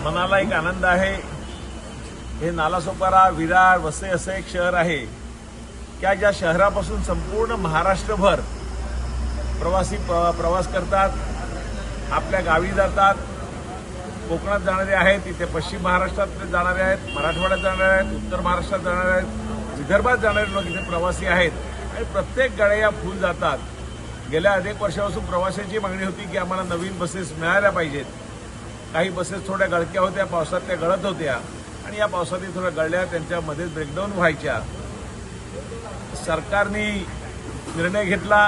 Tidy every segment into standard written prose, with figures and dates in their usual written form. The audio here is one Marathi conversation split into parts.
मनाला एक आनंद आहे। हे नालासोपारा, विरार, वसई असं एक शहर आहे की ज्या शहरापासून संपूर्ण महाराष्ट्रभर प्रवासी प्रवास करतात, आपल्या गावी जातात। कोकणात जाणारे आहेत, इथे पश्चिम महाराष्ट्रात जाणारे आहेत, मराठवाड्यात जाणारे आहेत, उत्तर महाराष्ट्रात जाणारे आहेत, विदर्भात जाणारे लोक इथे प्रवासी आहेत आणि प्रत्येक गाड्या फुल जातात। गेल्या अनेक वर्षापासून प्रवाशांची मागणी होती की आम्हाला नवीन बसेस मिळाल्या पाहिजेत। काही बसेस थोड्या गळक्या होत्या, पावसात त्या गळत होत्या आणि या पावसातही थोड्या गळल्या, त्यांच्यामध्ये ब्रेकडाऊन व्हायच्या। सरकारने निर्णय घेतला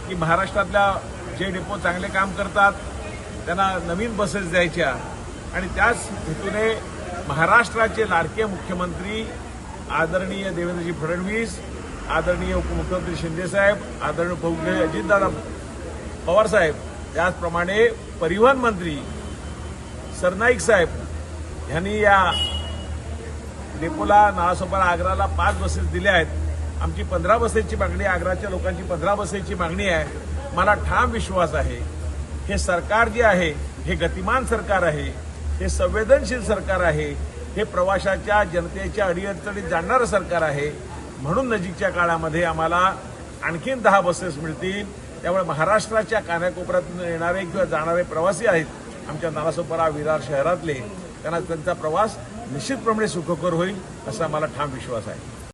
की महाराष्ट्रातल्या जे डेपो चांगले काम करतात त्यांना नवीन बसेस द्यायच्या आणि त्याच हेतूने महाराष्ट्राचे लाडके मुख्यमंत्री आदरणीय देवेंद्रजी फडणवीस, आदरणीय उपमुख्यमंत्री शिंदेसाहेब, आदरणीय अजितदादा पवारसाहेब, त्याचप्रमाणे परिवहन मंत्री सरनाईक साहेब यांनी या डेपोला नालासोपारा आग्राला 5 बसेस दिल्या आहेत। आमची 15 बसेसची मागणी आहे, आग्राच्या लोकांची 15 बसेसची मागणी आहे। मला ठाम विश्वास आहे हे सरकार जे आहे हे गतिमान सरकार आहे, हे संवेदनशील सरकार आहे, हे प्रवाशाच्या जनतेच्या अडीअडचणीत जाणणारं सरकार आहे। म्हणून नजीकच्या काळामध्ये आम्हाला आणखीन 10 बसेस मिळतील। त्यामुळे महाराष्ट्राच्या कानाकोपऱ्यातून येणारे किंवा जाणारे प्रवासी आहेत आमच्या नालासोपारा, विरार शहरातले, त्यांना त्यांचा प्रवास निश्चितप्रमाणे सुखकर होईल असा मला ठाम विश्वास आहे।